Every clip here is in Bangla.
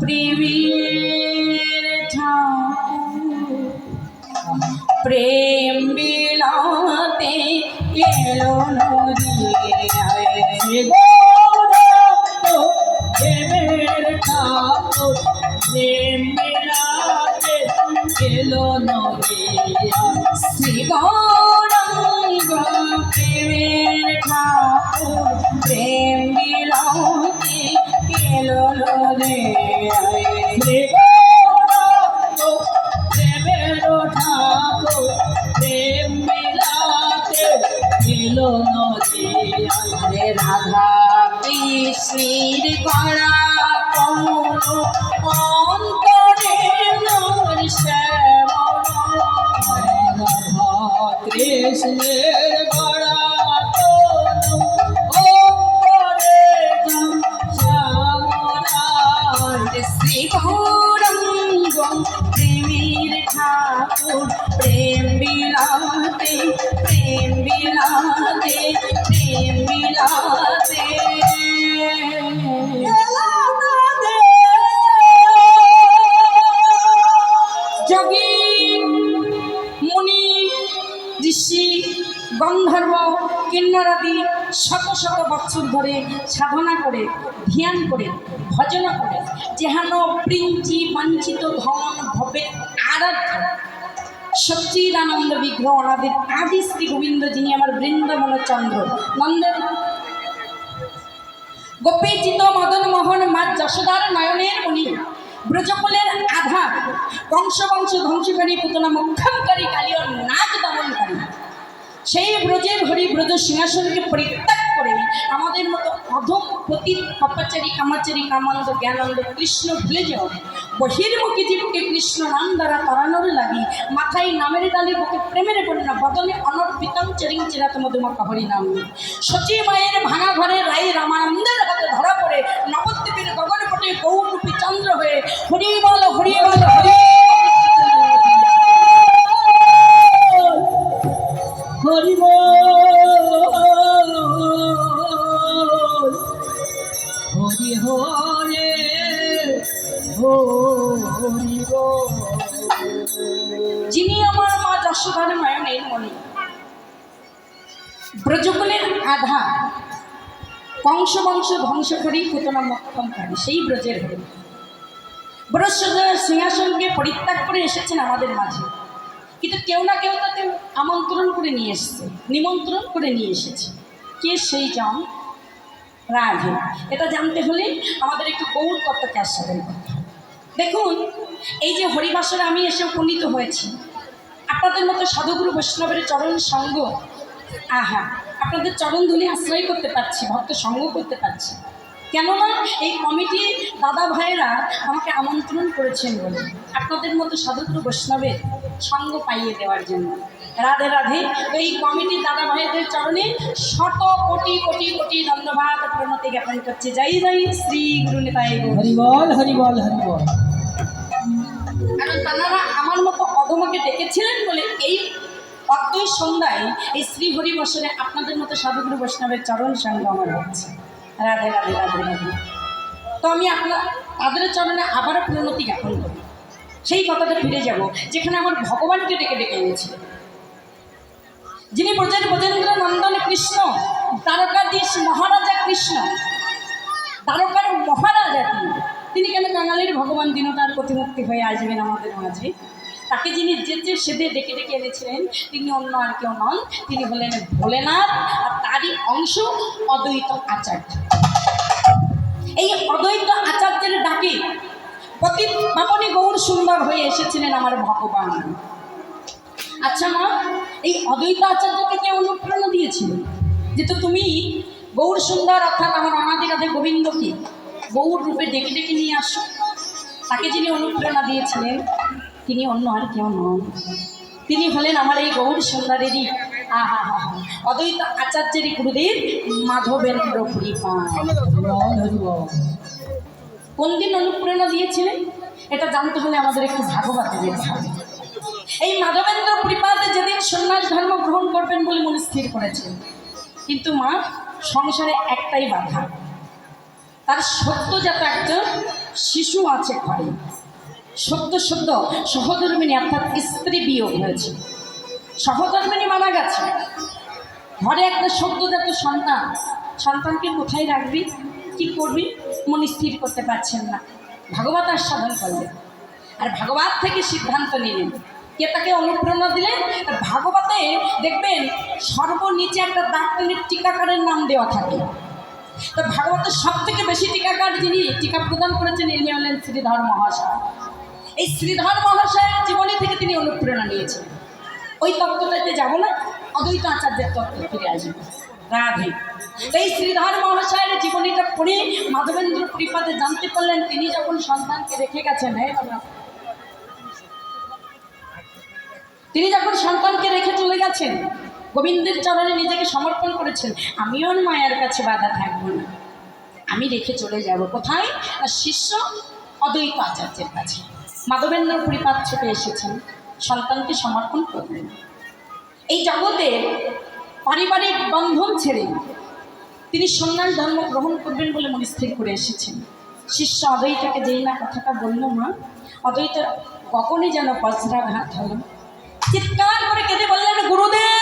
প্রেমের প্রেম বিলাতে এলো প্রেমের ঠাকুর প্রেম বিলাতে এলো নদিয়া শ্রী গৌরাঙ্গ প্রেমের ঠাকুর প্রেম বিলাতে এলো নদিয়া শ্রী গৌরাঙ্গ প্রেমের ঠাকুর প্রেম বিলাতে এলো নদিয়া রাধা কৃষ্ণের গড়া কমল অন্তরে নর শ্যামল রাধা কৃষ্ণের গড়া কমল অন্তরে শ্যামল শ্রী গৌরাঙ্গ প্রেমের ঠাকুর প্রেম বিলাতে প্রেম বিলাতে প্রেম বিলাতে যোগী মুনি ঋষি গন্ধর্ব কিন্নরাদি শত শত বৎসর ধরে সাধনা করে ধ্যান করে ভজনা করে যেন প্রিঞ্চি বাঞ্ছিত ধন ভবে আরাধ্য সচ্চিদানন্দ বিগ্রহ অনাদির আদি শ্রী গোবিন্দ যিনি আমার বৃন্দাবন চন্দ্র নন্দের গোপীচিত মদন মোহন মা যশোদার নয়নের মণি ব্রজকুলের আধার কংস বংশ ধ্বংসকারী পুতনা মুখ্যমকারী কালীয় নাগ দমনকারী সেই ব্রজের হরি ব্রজ সিংহাসনকে পরিত্যাগ করে আমাদের মতো অধম পতিত পাপাচারী কামাচারী কামানন্দ জ্ঞানন্দ কৃষ্ণ ভুলে যাও বহির্মুখী জীবকে কৃষ্ণ নাম দ্বারা তাড়ানোর লাগি মাথায় নামের ডালি বুকে প্রেমের বন্যা বদনে অনর্পিতম চরিং চিরাত মধুমা হরি নাম সচী মায়ের ভাঙা ঘরে রাই রামানন্দের হাতে ধরা পড়ে নবদ্বীপের গগনপটে গৌরূপী চন্দ্র হয়ে হরি বল হরি বল হরি হরি হরি হরে যিনি আমার মা যশোদার নয়নের মণি ব্রজকুলের আধা কংস বংশ ধ্বংসকারী পুতনা মক্ষমকারী সেই ব্রজের হরি ব্রজ সিংহাসনকে পরিত্যাগ করে এসেছেন আমাদের মাঝে কিন্তু কেউ না কেউ তাকে আমন্ত্রণ করে নিয়ে এসেছে নিমন্ত্রণ করে নিয়ে এসেছে কে সেই জন রাধে এটা জানতে হলে আমাদের একটু গৌর তত্ত্বকে আস্বাদন করতে হবে দেখুন এই যে হরিবাসরে আমি এসে উপনীত হয়েছি আপনাদের মতো সাধুগুরু বৈষ্ণবের চরণ সঙ্গ আহা আপনাদের চরণ ধুলি আশ্রয় করতে পারছি ভক্ত সঙ্গ করতে পারছি কেননা এই কমিটি দাদা ভাইয়েরা আমাকে আমন্ত্রণ করেছেন বলে আপনাদের মতো সাধুগুরু বৈষ্ণবের সঙ্গ পাইয়ে দেওয়ার জন্য রাধে রাধে এই কমিটির দাদা ভাইদের চরণে শত কোটি কোটি কোটি ধন্যবাদ প্রণতি জ্ঞাপন করছে জয় জয় শ্রী গুরু নিতাই হরিবল হরিবল হরিবল কারণ তারা আমার মতো অধমকে ডেকেছিলেন বলে এই অদ্বৈ সন্ধ্যায় এই শ্রী হরিবসনে আপনাদের মতো সাধুগুরু বৈষ্ণবের চরণ সঙ্গ আমার হচ্ছে রাধে রাধে রাধে রাধে তো আমি তাদের চরণে আবারও প্রণতি জ্ঞাপন করি সেই কথাটা ফিরে যাব যেখানে আমার ভগবানকে ডেকে ডেকে এনেছিল যিনি ব্রজের ব্রজেন্দ্র নন্দন কৃষ্ণ দ্বারকাধীশ মহারাজা কৃষ্ণ দ্বারকার মহারাজা তিনি কেন কাঙালির ভগবান দীনতার প্রতিমূর্তি হয়ে আসবেন আমাদের মাঝে তাকে যিনি যে সেদে ডেকে ডেকে এনেছিলেন তিনি অন্য আর কেউ নন তিনি হলেন ভোলেনাথ আর তারই অংশ অদ্বৈত আচার্য এই অদ্বৈত আচার্যের ডাকে পতিত পাবনী গৌর সুন্দর হয়ে এসেছিলেন আমার ভগবান আচ্ছা মা এই অদ্বৈত আচার্যকে কে অনুপ্রেরণা দিয়েছিল যে তো তুমি গৌর সুন্দর অর্থাৎ আমার অনাদি রাধে গোবিন্দকে গৌর রূপে ডেকে ডেকে নিয়ে আসো তাকে যিনি অনুপ্রেরণা দিয়েছিলেন তিনি অন্য আর কেউ নন তিনি হলেন আমার এই গৌর সুন্দরেরই আহা হা হা অদ্বৈত আচার্যেরই গুরুদেব মাধবেন্দ্র পুরীপাল কোন দিন অনুপ্রেরণা দিয়েছিলেন এটা জানতে হলে আমাদের একটু ভাগবতে যেতে হবে এই মাধবেন্দ্র পুরীপাল যেদিন সন্ন্যাস ধর্ম গ্রহণ করবেন বলে মনে স্থির করেছেন কিন্তু মা সংসারে একটাই বাধা তার সত্যজাত একজন শিশু আছে ঘরে, সদ্য সদ্য সহধর্মিনী অর্থাৎ স্ত্রী বিয়োগ হয়েছে, সহধর্মিনী মারা গেছে, ঘরে একটা সদ্যজাত সন্তান, সন্তানকে কোথায় রাখবি, কি করবি, মন স্থির করতে পারছেন না। ভাগবত আস্বাদন করলেন আর ভাগবত থেকে সিদ্ধান্ত নিলেন। কে তাকে অনুপ্রেরণা দিলেন? ভাগবতে দেখবেন সর্বনিচে একটা ডাক্তারের টিকাকারের নাম দেওয়া থাকে। তো ভাগবতের সব থেকে বেশি টিকাকার যিনি টিকা প্রদান করেছেন ইনি হলেন শ্রীধর মহাশয়। এই শ্রীধর মহাশয়ের জীবনী থেকে তিনি অনুপ্রেরণা নিয়েছেন। ওই তত্ত্বটাতে যাব না, অদ্বৈত আচার্যের তত্ত্বে ফিরে আসবে। রাধে। এই শ্রীধর মহাশয়ের জীবনীটা পড়ে মাধবেন্দ্র ত্রিপাদে জানতে পারলেন তিনি যখন সন্তানকে রেখে গেছেন, তিনি যখন সন্তানকে রেখে চলে গেছেন, গোবিন্দের চরণে নিজেকে সমর্পণ করেছেন। আমিও মায়ের কাছে বাধা থাকবো না, আমি রেখে চলে যাব কোথায়? না, শিষ্য অদ্বৈত আচার্যের কাছে। মাধবেন্দ্র ত্রিপাদ ছুটে এসেছেন, সন্তানকে সমর্পণ করলেন। এই জগতে পারিবারিক বন্ধন ছেড়ে তিনি সন্ন্যাস ধর্ম গ্রহণ করবেন বলে মনে স্থির করে এসেছেন। শিষ্য অদ্বৈতকে যেই না কথাটা বলল, মা অদ্বৈত কখনই যেন বজ্রাঘাত হল, চিৎকার করে কেঁদে বললেন, গুরুদেব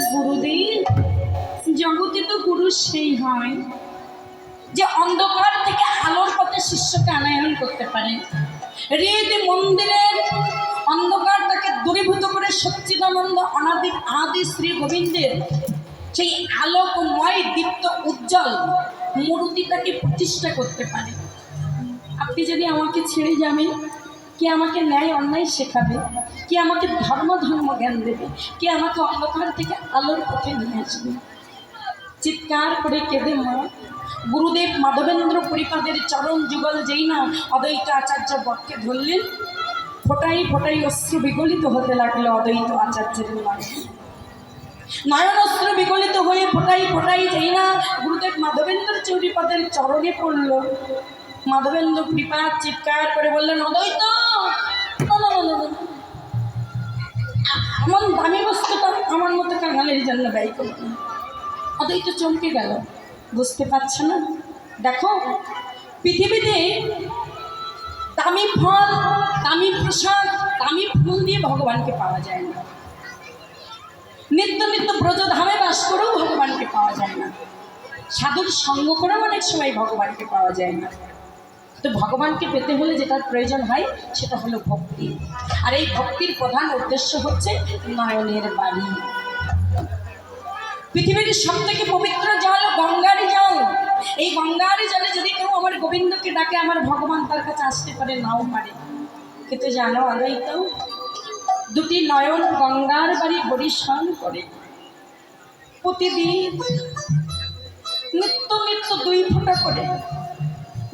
গুরুদেব, জগতে তো গুরু সেই হয় যে অন্ধকার থেকে আলোর পথে শিষ্যকে আনায়ন করতে পারে। হৃদ মন্দিরের অন্ধকারটাকে দূরীভূত করে সচ্চিদানন্দ অনাদির আদি শ্রী গোবিন্দের সেই আলোকময় দীপ্ত উজ্জ্বল মূর্তিটাকে প্রতিষ্ঠা করতে পারে। আপনি যদি আমাকে ছেড়ে যাবেন, কে আমাকে ন্যায় অন্যায় শেখাবে, কে আমাকে ধর্ম জ্ঞান দেবে, কে আমাকে অন্ধকার থেকে আলোর পথে নিয়ে আসবে? চিৎকার করে কেঁদে মা গুরুদেব মাধবেন্দ্র ত্রিপাদের চরণ যুগল যেই না অদ্বৈত আচার্য বক্ষে ধরলেন, ফোটাই ফোটাই অশ্রু বিগলিত হতে লাগলো অদ্বৈত আচার্যের নয়ন অস্ত্র বিগলিত হয়ে ফোটাই ফোটাই যেই না গুরুদেব মাধবেন্দ্র ত্রিপাদের চরণে পড়ল, মাধবেন্দ্র ত্রিপাদ চিৎকার করে বললেন, অদ্বৈত এমন দামি বস্তুটা আমার মতো কাঙালের জন্য ব্যয় করল। অদ্বৈত চমকে গেল, বুঝতে পারছে না। দেখো, পৃথিবীতে দামি ফল, দামি প্রসাদ, দামি ফুল দিয়ে ভগবানকে পাওয়া যায় না। নিত্য নিত্য ব্রজধামে বাস করেও ভগবানকে পাওয়া যায় না। সাধুর সঙ্গ করেও অনেক সময় ভগবানকে পাওয়া যায় না। তো ভগবানকে পেতে হলে যেটার প্রয়োজন হয় সেটা হলো ভক্তি। আর এই ভক্তির প্রধান উদ্দেশ্য হচ্ছে নয়নের বাণী। পৃথিবীর সব থেকে পবিত্র জল গঙ্গার জল। এই গঙ্গার জলে যদি কেউ আমার গোবিন্দকে ডাকে, আমার ভগবান তার কাছে আসতে পারে, নাও পারে। কিন্তু জানো অদ্বৈত, দুটি নয়ন গঙ্গার বাড়ি পরিশ্রম করে প্রতিদিন নিত্য নিত্য 2 ফোঁটা করে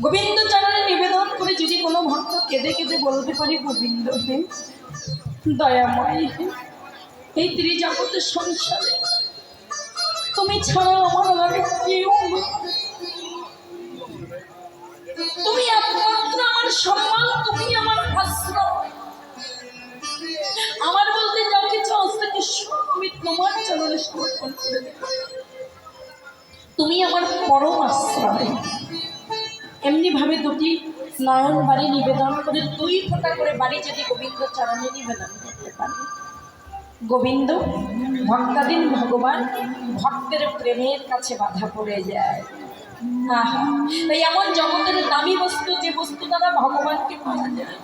গোবিন্দ চরণে নিবেদন করে যদি কোনো ভক্ত কেঁদে কেঁদে বলতে পারে, গোবিন্দ হে দয়াময় হে, এই ত্রিজগতের সংসারে তুমি ছাড়া আমার লাগে কেউ, তুমি একমাত্র আমার সম্মান, তুমি আমার আশ্রয়, আমার বলতে যা কিছু আজ থেকে সব আমি তোমার চরণে সমর্পণ করে দেব, তুমি আমার পরম আশ্রয়। এমনি ভাবে দুটি নয়ন বাড়ি নিবেদন করে 2 ফোঁটা করে বাড়ি যদি গোবিন্দ চরণে নিবেদন করতে পারে, গোবিন্দ ভক্তাধীন ভগবান ভক্তের প্রেমের কাছে বাধা পড়ে যায়। তাই এমন জগতের দামি বস্তু, যে বস্তু দ্বারা ভগবানকে পাওয়া যায়,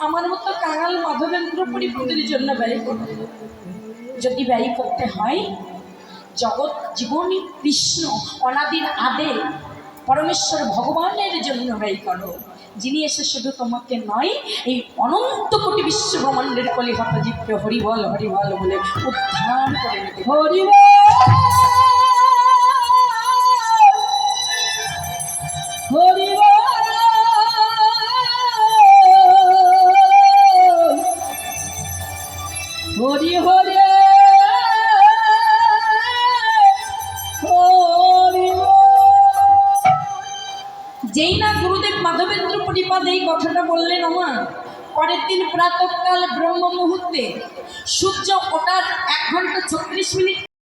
আমার মতো কাঙাল মাধবেন্দ্র ত্রিপাদের জন্য ব্যয় করতে, যদি ব্যয় করতে হয় জগৎ জীবনী কৃষ্ণ অনাদির আদে পরমেশ্বর ভগবানের জন্য ব্যয় করো, যিনি এসে শুধু তোমাকে নয়, এই অনন্ত কোটি বিশ্ব ব্রহ্মাণ্ডের কলিহত জীবকে হরিবল হরিবল বলে উদ্ধার করে নেবে। হরিবল হরিবল হরি হরে যেই না গুরুদেব মাধবেন্দ্র ত্রিপাদ এই কথাটা বললেন, ওমা পরের দিন প্রাতঃকাল ব্রহ্ম মুহূর্তে সূর্য ওঠার 1 ঘন্টা 36 মিনিট